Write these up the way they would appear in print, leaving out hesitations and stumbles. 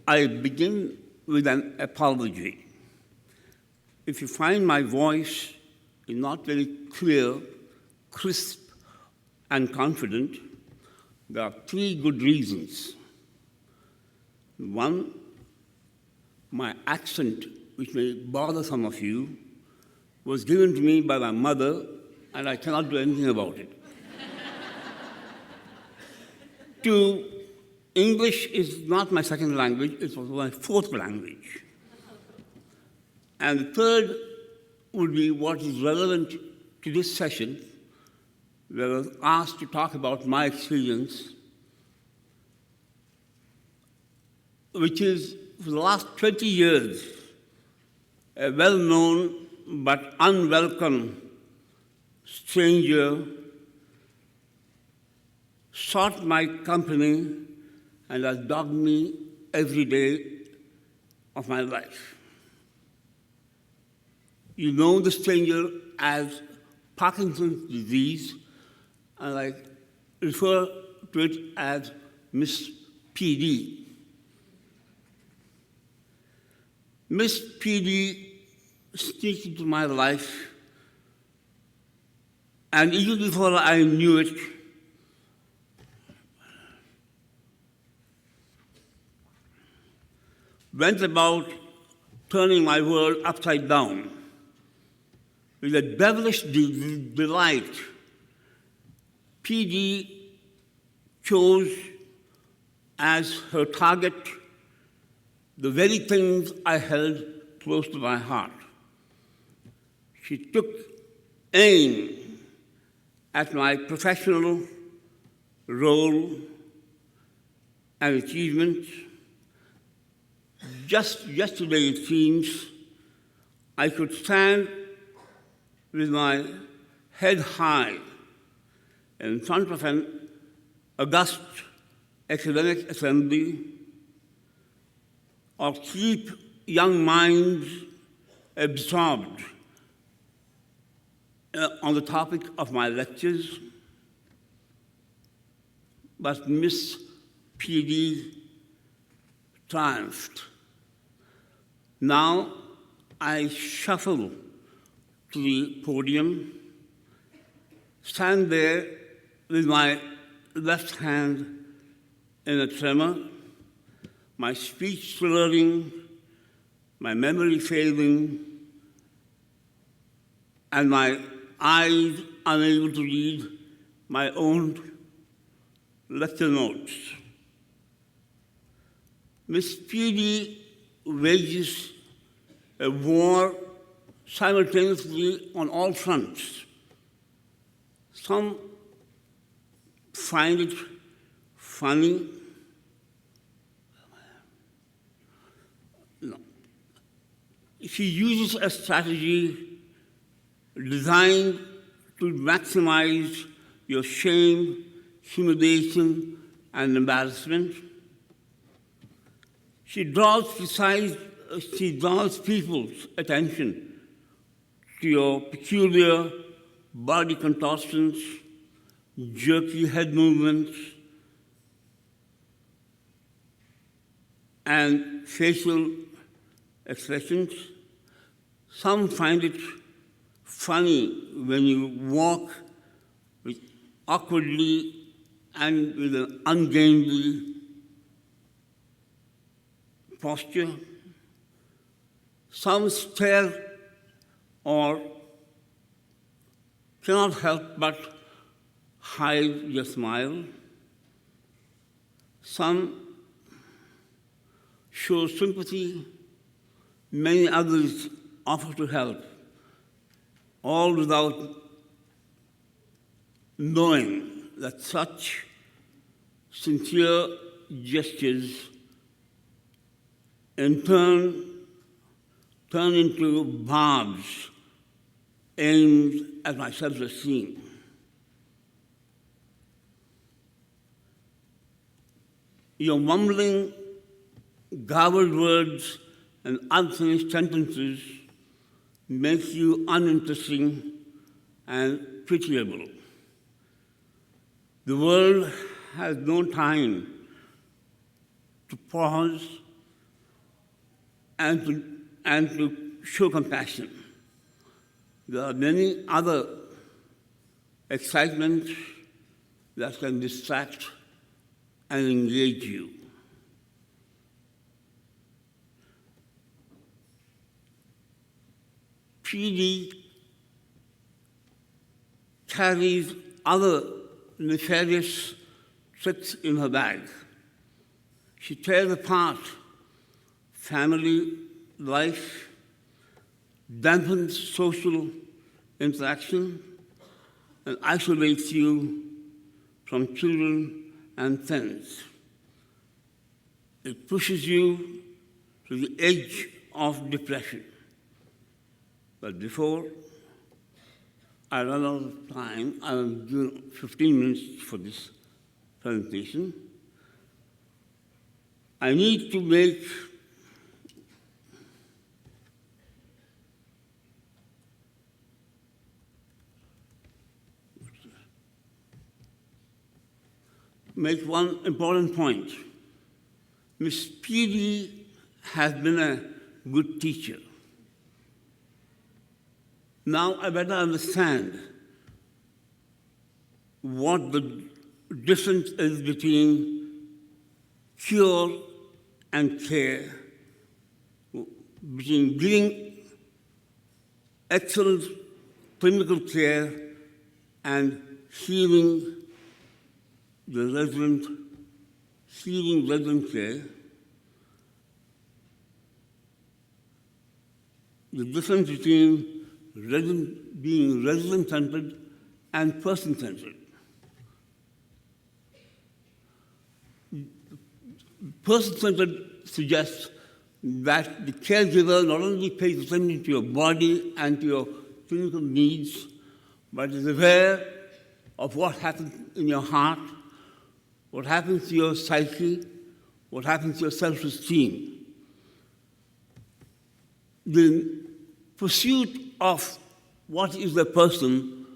I begin with an apology. If you find my voice is not very clear, crisp, and confident, there are three good reasons. One, my accent, which may bother some of you, was given to me by my mother, and I cannot do anything about it. Two, English is not my second language, it was my fourth language. And the third would be what is relevant to this session, where I was asked to talk about my experience, which is, for the last 20 years, a well-known but unwelcome stranger sought my company and has dogged me every day of my life. You know the stranger as Parkinson's disease, and I refer to it as Miss PD. Miss PD sneaked into my life, and even before I knew it, went about turning my world upside down. With a devilish delight, PD chose as her target the very things I held close to my heart. She took aim at my professional role and achievements. Just yesterday, it seems, I could stand with my head high in front of an august academic assembly, or keep young minds absorbed on the topic of my lectures. But Miss PD triumphed. Now I shuffle to the podium, stand there with my left hand in a tremor, my speech slurring, my memory failing, and my eyes unable to read my own lecture notes. Miss PD wages a war simultaneously on all fronts. Some find it funny. No. She uses a strategy designed to maximize your shame, humiliation, and embarrassment. She draws people's attention to your peculiar body contortions, jerky head movements, and facial expressions. Some find it funny when you walk awkwardly and with an ungainly posture. Some stare or cannot help but hide their smile. Some show sympathy. Many others offer to help, all without knowing that such sincere gestures in turn into barbs aimed at my self-esteem. Your mumbling, garbled words and unfinished sentences make you uninteresting and pitiable. The world has no time to pause and to show compassion. There are many other excitements that can distract and engage you. PD carries other nefarious tricks in her bag. She tears apart family life, dampens social interaction, and isolates you from children and friends. It pushes you to the edge of depression. But before I run out of time, I will give 15 minutes for this presentation. I need to make one important point. Miss P.D. has been a good teacher. Now I better understand what the difference is between cure and care, between giving excellent clinical care and healing resident care. The difference between being resident-centered and person-centered. Person-centered suggests that the caregiver not only pays attention to your body and to your clinical needs, but is aware of what happens in your heart, what happens to your psyche, what happens to your self-esteem. The pursuit of what is the person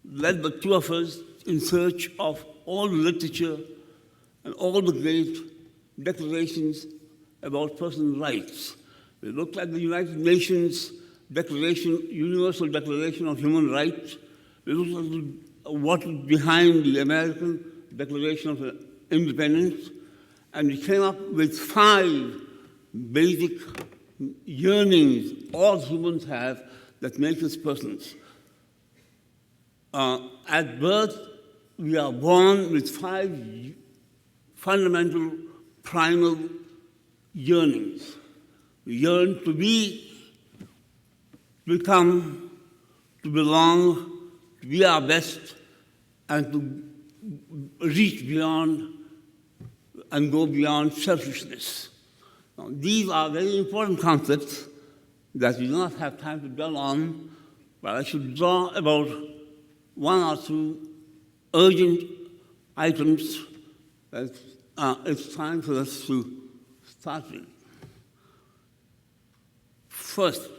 led the two of us in search of all the literature and all the great declarations about personal rights. We looked at the United Nations Declaration, Universal Declaration of Human Rights. We looked at what is behind the American Declaration of Independence, and we came up with 5 basic yearnings all humans have that make us persons. At birth, we are born with 5 fundamental, primal yearnings. We yearn to be, to become, to belong, to be our best, and to reach beyond and go beyond selfishness. Now, these are very important concepts that we do not have time to dwell on, but I should draw about 1 or 2 urgent items that it's time for us to start with. First,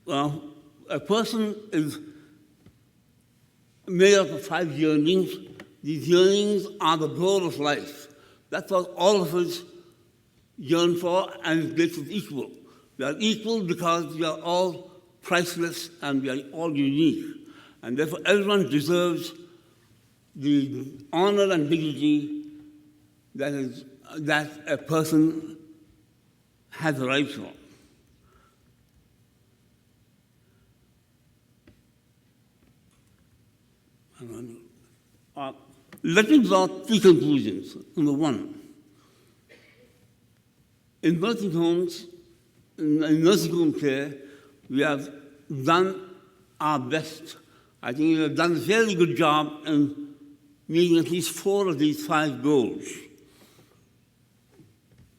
a person is made up of 5 yearnings. These yearnings are the goal of life. That's what all of us yearn for, and it makes us equal. We are equal because we are all priceless and we are all unique. And therefore, everyone deserves the honor and dignity that a person has the right for. Let me draw 3 conclusions. Number 1, in nursing homes, in nursing home care, we have done our best. I think we have done a very good job in meeting at least 4 of these 5 goals.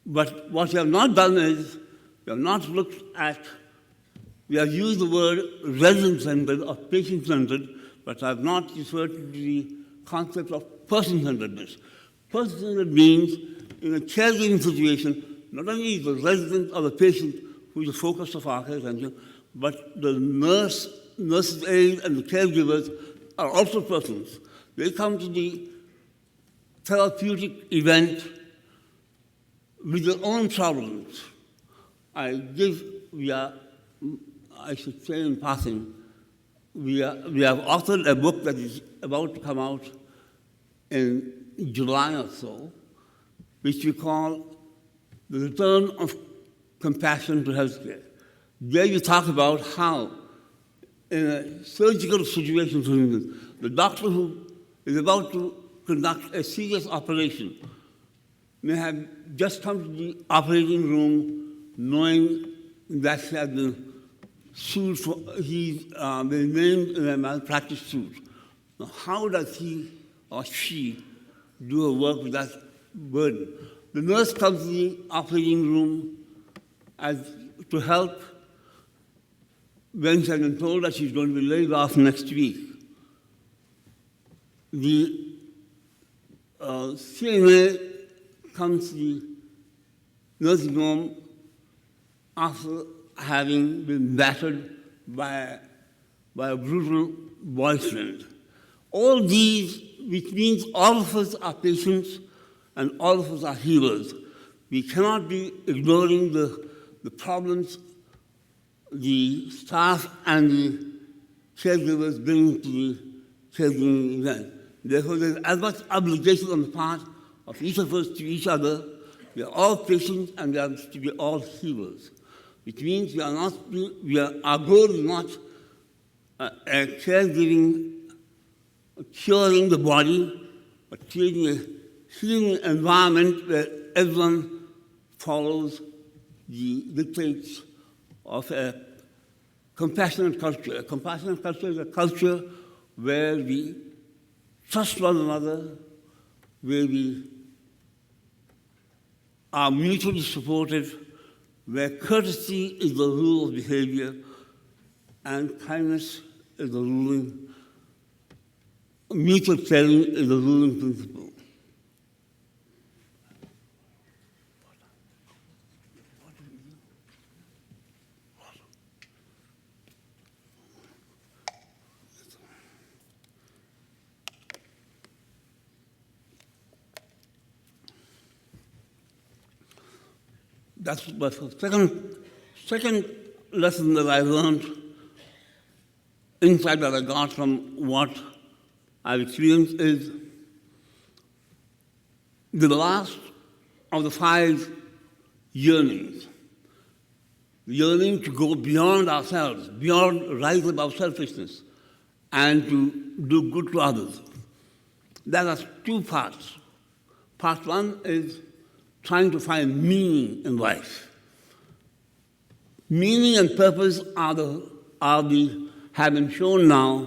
But what we have not done is, we have not looked at, we have used the word resident-centered or patient-centered, but I have not referred to the concept of person-centeredness. Person-centered means, in a caregiving situation, not only is the resident or the patient who is the focus of our care attention, but the nurse's aide, and the caregivers are also persons. They come to the therapeutic event with their own problems. I should say in passing, we have authored a book that is about to come out in July or so, which we call The Return of Compassion to Healthcare. There you talk about how, in a surgical situation, for instance, the doctor who is about to conduct a serious operation may have just come to the operating room knowing that he has been sued for, he's been named in a malpractice suit. Now, how does he or she do her work with that burden? The nurse comes to the operating room to help when she has been told that she's going to be laid off next week. The CNA comes to the nursing home after having been battered by a brutal boyfriend. All these, which means all of us are patients and all of us are healers. We cannot be ignoring the problems the staff and the caregivers bring to the caregiving event. Therefore, there's as much obligation on the part of each of us to each other. We are all patients and we are to be all healers, which means our goal is not a caregiving, curing the body, but creating a healing environment where everyone follows the dictates of a compassionate culture. A compassionate culture is a culture where we trust one another, where we are mutually supportive, where courtesy is the rule of behavior and kindness is the ruling, mutual caring is the ruling principle. That's the second lesson that I learned, insight that I got from what I've experienced is the last of the 5 yearnings. The yearning to go beyond ourselves, beyond rise above selfishness, and to do good to others. That has 2 parts. Part 1 is trying to find meaning in life. Meaning and purpose have been shown now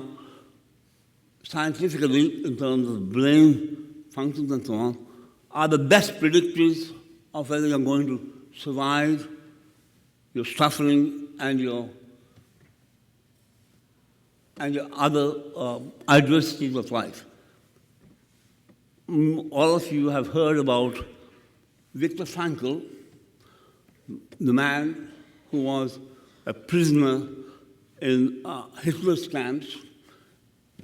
scientifically in terms of brain functions and so on, are the best predictors of whether you're going to survive your suffering and your other adversities of life. All of you have heard about Viktor Frankl, the man who was a prisoner in Hitler's camps.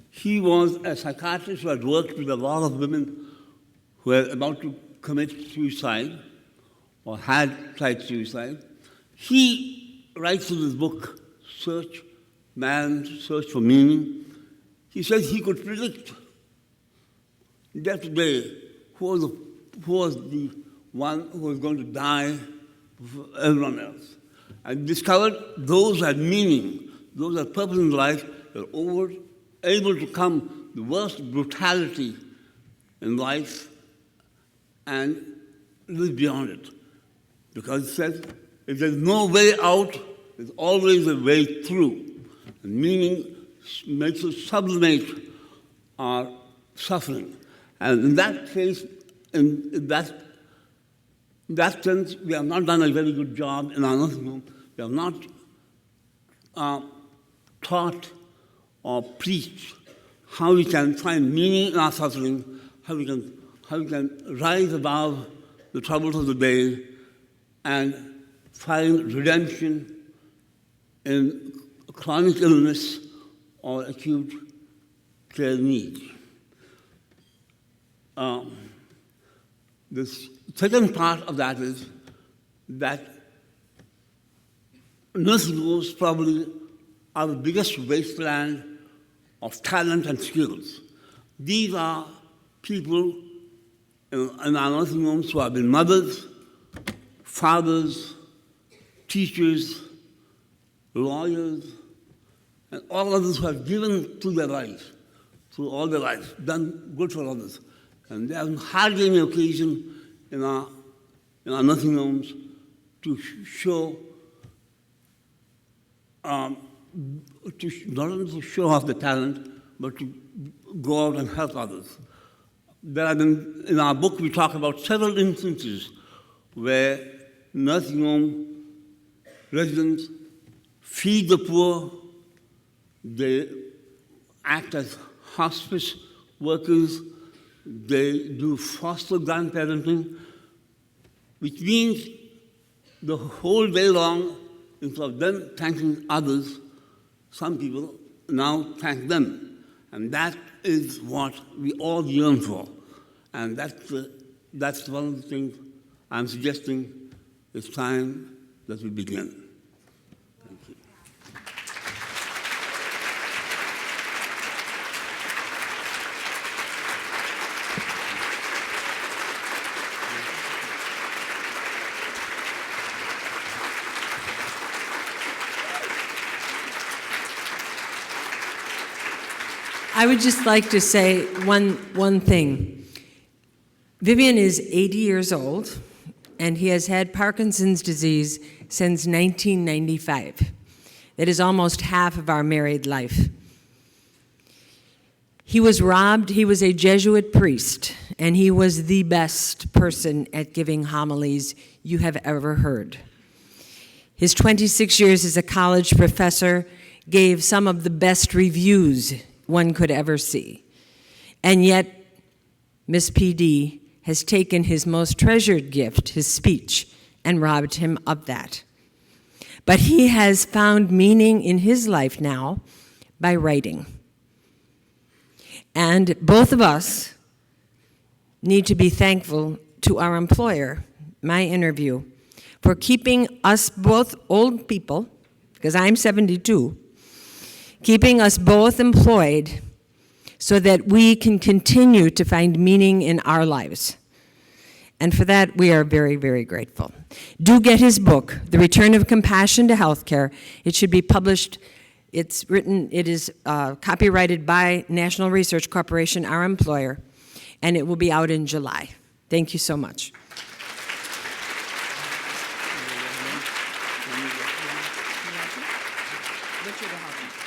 He was a psychiatrist who had worked with a lot of women who were about to commit suicide or had tried suicide. He writes in his book, Man's Search for Meaning, he says he could predict that day who was the one who was going to die for everyone else. And discovered those who had meaning, those who had purpose in life, were able to come the worst brutality in life and live beyond it. Because it says, if there's no way out, there's always a way through. And meaning makes us sublimate our suffering. And in that case, in that sense, we have not done a very good job in our nursing home. We have not taught or preached how we can find meaning in our suffering, how we can rise above the troubles of the day and find redemption in chronic illness or acute care needs. The second part of that is that nursing homes probably are the biggest wasteland of talent and skills. These are people in our nursing homes who have been mothers, fathers, teachers, lawyers, and all others who have given to their lives, through all their lives, done good for others. And there's hardly any occasion in our nursing homes to show, not only to show off the talent, but to go out and help others. There have been, in our book, we talk about several instances where nursing home residents feed the poor, they act as hospice workers, they do foster grandparenting, which means the whole day long, instead of them thanking others, some people now thank them. And that is what we all yearn for. And that's one of the things I'm suggesting it's time that we begin. Thank you. I would just like to say one thing. Vivian is 80 years old, and he has had Parkinson's disease since 1995. That is almost half of our married life. He was robbed. He was a Jesuit priest, and he was the best person at giving homilies you have ever heard. His 26 years as a college professor gave some of the best reviews one could ever see. And yet, Miss PD has taken his most treasured gift, his speech, and robbed him of that. But he has found meaning in his life now by writing. And both of us need to be thankful to our employer, My Interview, for keeping us both old people, because I'm 72, keeping us both employed so that we can continue to find meaning in our lives. And for that, we are very, very grateful. Do get his book, The Return of Compassion to Healthcare. It should be published. It is copyrighted by National Research Corporation, our employer, and it will be out in July. Thank you so much. Richard will help you.